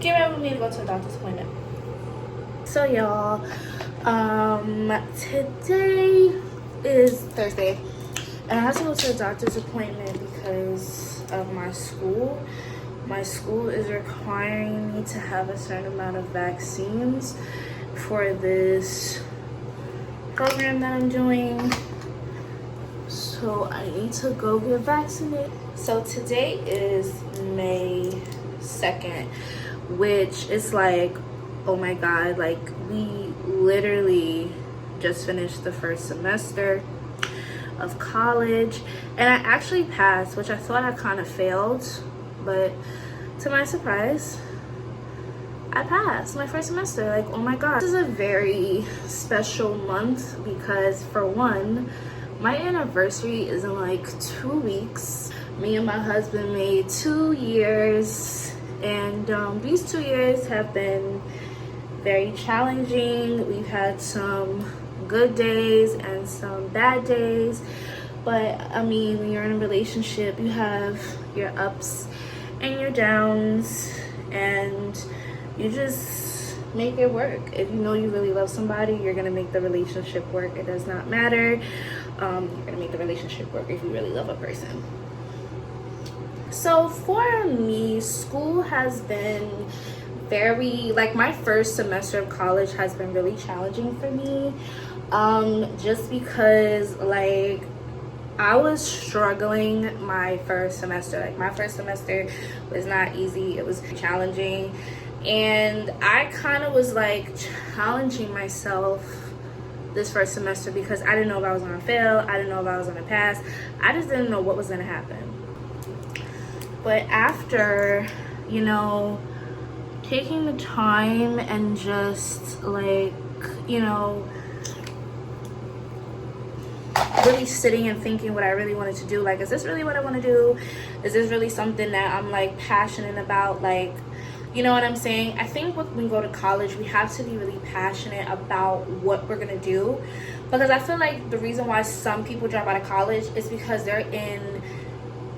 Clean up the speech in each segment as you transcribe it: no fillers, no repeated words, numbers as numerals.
Get ready with me to go to a doctor's appointment. So y'all, today is Thursday, and I have to go to a doctor's appointment because of my school. My school is requiring me to have a certain amount of vaccines for this program that I'm doing. So I need to go get vaccinated. So today is May 2nd, which is like, oh my god, like we literally just finished the first semester of college, and I actually passed, which I thought I kind of failed, but to my surprise I passed my first semester. Like, oh my god, this is a very special month because for one, my anniversary is in like 2 weeks. Me and my husband made 2 years, and these 2 years have been very challenging. We've had some good days and some bad days, but I mean, when you're in a relationship, you have your ups and your downs, and you just make it work. If you know you really love somebody, you're gonna make the relationship work. It does not matter. You're gonna make the relationship work if you really love a person. So for me, school has been very, like, my first semester of college has been really challenging for me, just because like I was struggling my first semester. Like, my first semester was not easy. It was challenging, and I kind of was like challenging myself this first semester because I didn't know if I was gonna fail. I didn't know if I was gonna pass. I just didn't know what was gonna happen. But after, you know, taking the time and just like, you know, really sitting and thinking what I really wanted to do, like, is this really what I want to do? Is this really something that I'm like passionate about? Like, you know what I'm saying? I think when we go to college, we have to be really passionate about what we're gonna do, because I feel like the reason why some people drop out of college is because they're in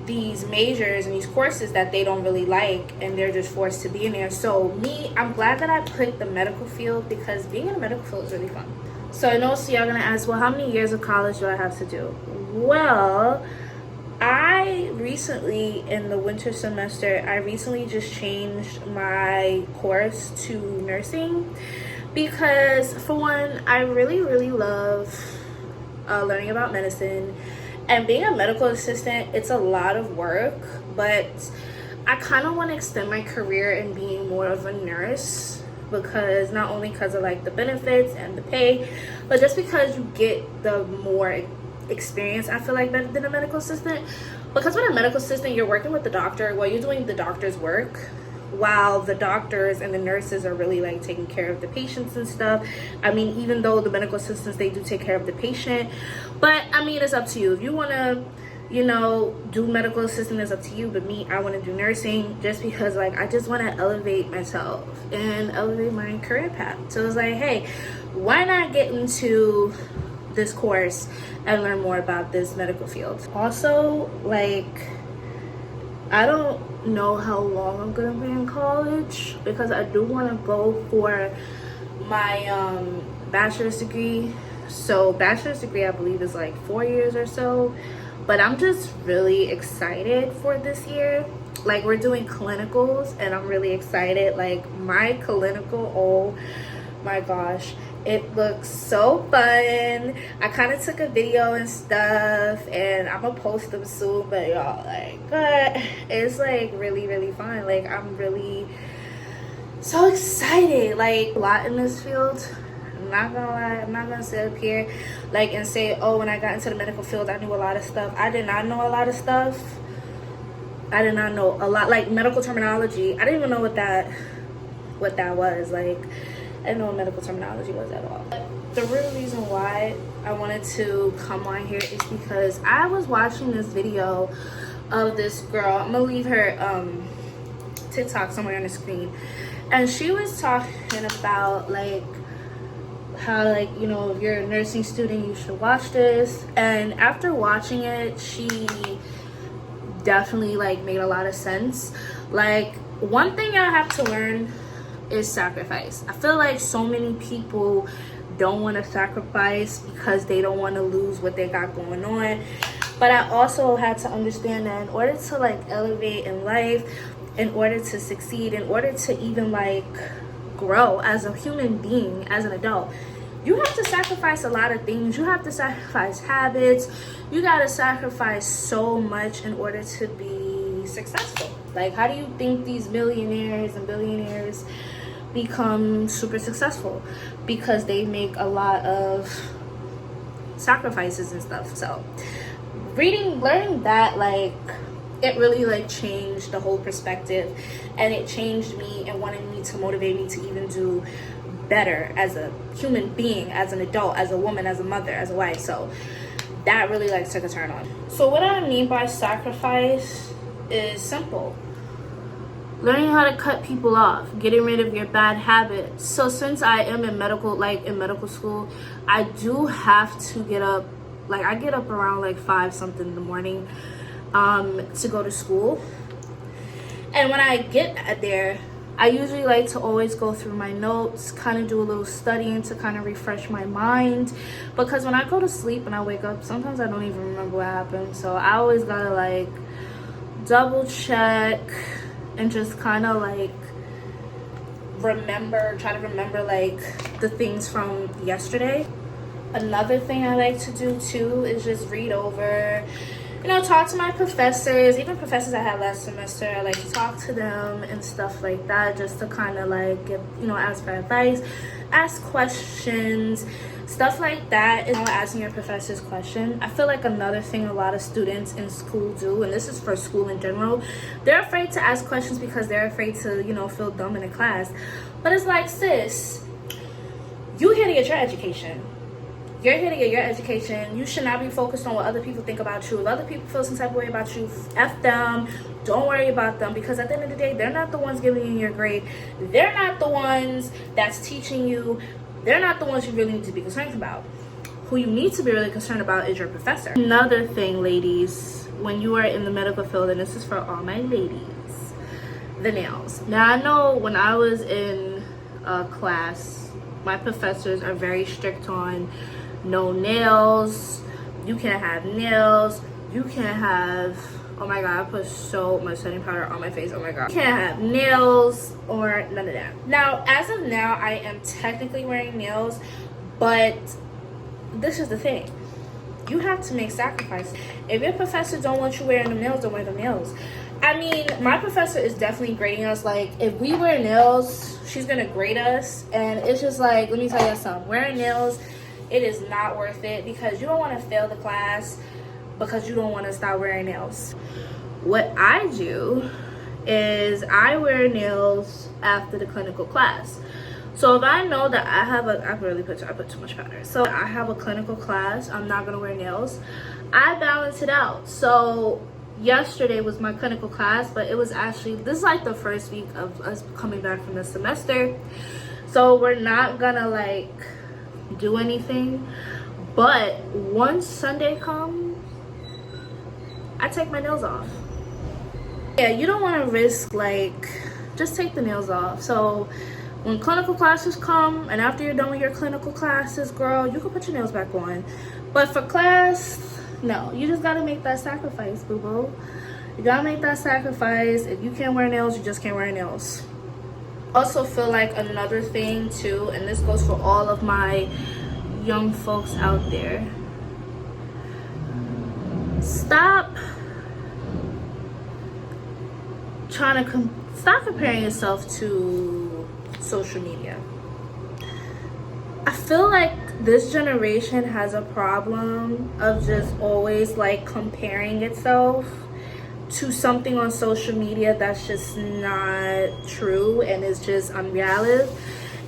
these majors and these courses that they don't really like, and they're just forced to be in there. So me, I'm glad that I picked the medical field because being in the medical field is really fun. So I know, so y'all gonna ask, well, how many years of college do I have to do? Well, I recently, in the winter semester, I recently just changed my course to nursing because, for one, I really love learning about medicine. And being a medical assistant, it's a lot of work, but I kind of want to extend my career in being more of a nurse, because not only because of like the benefits and the pay, but just because you get the more experience, I feel like, better than a medical assistant. Because with a medical assistant, you're working with the doctor while you're doing the doctor's work, while the doctors and the nurses are really like taking care of the patients and stuff. I mean, even though the medical assistants, they do take care of the patient, but I mean, it's up to you. If you want to, you know, do medical assistant, is up to you. But me, I want to do nursing just because, like, I just want to elevate myself and elevate my career path. So it's like, hey, why not get into this course and learn more about this medical field? Also, like, I don't know how long I'm gonna be in college because I do want to go for my bachelor's degree. So bachelor's degree, I believe, is like 4 years or so, but I'm just really excited for this year. Like, we're doing clinicals and I'm really excited. Like, my clinical, oh my gosh, it looks so fun. I kind of took a video and stuff, and I'm gonna post them soon, but y'all, like, it's like really fun. Like, I'm really so excited. Like, a lot in this field. I'm not gonna lie, I'm not gonna sit up here like and say, oh, when I got into the medical field I knew a lot of stuff. I did not know a lot of stuff. I did not know a lot, like medical terminology. I didn't even know what that was. Like, I didn't know what medical terminology was at all. But the real reason why I wanted to come on here is because I was watching this video of this girl. I'm gonna leave her TikTok somewhere on the screen, and she was talking about like how, like, you know, if you're a nursing student, you should watch this. And after watching it, she definitely like made a lot of sense. Like, one thing y'all have to learn is sacrifice. I feel like so many people don't want to sacrifice because they don't want to lose what they got going on. But I also had to understand that in order to like elevate in life, in order to succeed, in order to even like grow as a human being, as an adult, you have to sacrifice a lot of things. You have to sacrifice habits. You got to sacrifice so much in order to be successful. Like, how do you think these millionaires and billionaires become super successful? Because they make a lot of sacrifices and stuff. So learning that, like, it really like changed the whole perspective, and it changed me and wanted me to motivate me to even do better as a human being, as an adult, as a woman, as a mother, as a wife. So that really like took a turn on. So what I mean by sacrifice is simple: learning how to cut people off, getting rid of your bad habits. So since I am in medical school, I do have to get up, like I get up around like 5 something in the morning to go to school. And when I get there, I usually like to always go through my notes, kind of do a little studying to kind of refresh my mind, because when I go to sleep and I wake up, sometimes I don't even remember what happened. So I always gotta like double check and just kind of like try to remember like the things from yesterday. Another thing I like to do too is just read over, talk to my professors, even professors I had last semester. I like to talk to them and stuff like that, just to kind of like give, ask for advice, ask questions, stuff like that. Is asking your professors questions. I feel like another thing a lot of students in school do, and this is for school in general, they're afraid to ask questions because they're afraid to, feel dumb in a class. But it's like, sis, you here to get your education. You're here to get your education. You should not be focused on what other people think about you. If other people feel some type of way about you, F them. Don't worry about them, because at the end of the day, they're not the ones giving you your grade. They're not the ones that's teaching you. They're not the ones you really need to be concerned about. Who you need to be really concerned about is your professor. Another thing, ladies, when you are in the medical field, and this is for all my ladies, the nails. Now, I know when I was in class, my professors are very strict on no nails. You can't have nails. You can't have, oh my god, I put so much setting powder on my face, oh my god. You can't have nails or none of that. Now, as of now, I am technically wearing nails, but this is the thing. You have to make sacrifices. If your professor don't want you wearing them nails, don't wear them nails. I mean, my professor is definitely grading us. Like, if we wear nails, she's gonna grade us, and it's just like, let me tell you something, wearing nails, it is not worth it, because you don't want to fail the class because you don't want to stop wearing nails. What I do is I wear nails after the clinical class. So if I know that I put too much powder. So I have a clinical class, I'm not gonna wear nails. I balance it out. So yesterday was my clinical class, but it was actually, this is like the first week of us coming back from the semester. So we're not gonna like do anything, but once Sunday comes, I take my nails off. Yeah, you don't want to risk, like, just take the nails off. So when clinical classes come, and after you're done with your clinical classes, girl, you can put your nails back on. But for class, no, you just gotta make that sacrifice, boo-boo. You gotta make that sacrifice. If you can't wear nails, you just can't wear nails. Also feel like another thing too, and this goes for all of my young folks out there, stop comparing yourself to social media. I feel like this generation has a problem of just always like comparing itself to something on social media that's just not true and it's just unrealistic.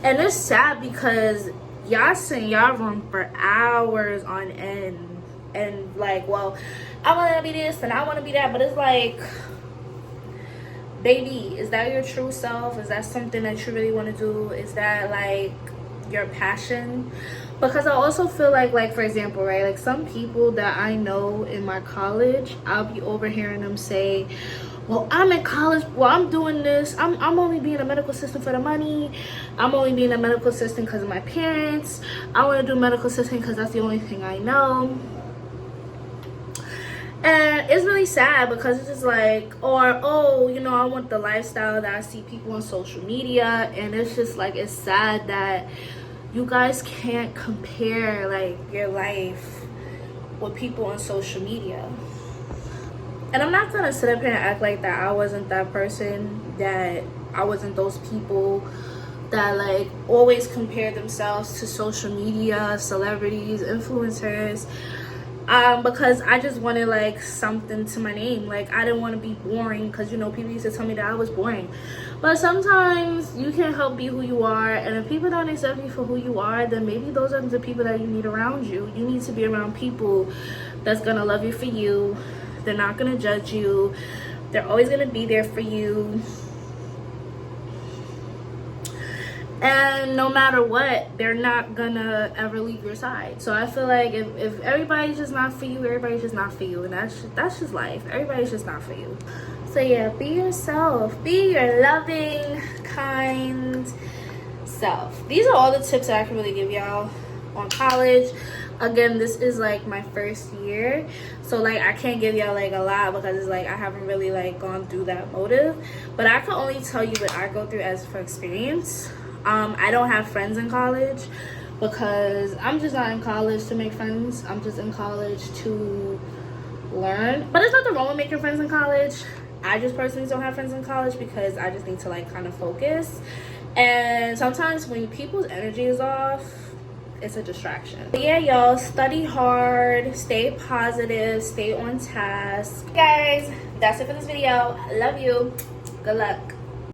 And it's sad because y'all sit in y'all room for hours on end and like, well, I want to be this and I want to be that, but it's like, baby, is that your true self? Is that something that you really want to do? Is that like your passion? Because I also feel like for example, right, like some people that I know in my college, I'll be overhearing them say, well, I'm in college, well, I'm doing this, I'm only being a medical assistant for the money, I'm only being a medical assistant because of my parents, I want to do medical assistant because that's the only thing I know. And it's really sad because it's just like, or, oh, you know, I want the lifestyle that I see people on social media. And it's just like, it's sad that you guys can't compare like your life with people on social media. And I'm not gonna sit up here and act like that I wasn't that person, that I wasn't those people that like always compare themselves to social media, celebrities, influencers. Because I just wanted like something to my name. Like I didn't want to be boring, because you know, people used to tell me that I was boring. But sometimes you can't help be who you are, and if people don't accept you for who you are, then maybe those are the people that you need around you. You need to be around people that's gonna love you for you. They're not gonna judge you. They're always gonna be there for you. And no matter what, they're not gonna ever leave your side. So I feel like if everybody's just not for you, everybody's just not for you. And that's just life. Everybody's just not for you. So yeah, be yourself. Be your loving, kind self. These are all the tips that I can really give y'all on college. Again, this is like my first year, so like I can't give y'all like a lot because it's like I haven't really like gone through that motive. But I can only tell you what I go through as for experience. I don't have friends in college because I'm just not in college to make friends. I'm just in college to learn. But there's nothing wrong with making friends in college. I just personally don't have friends in college because I just need to like kind of focus. And sometimes when people's energy is off, it's a distraction. But yeah, y'all, study hard, stay positive, stay on task. Guys, that's it for this video. I love you. Good luck.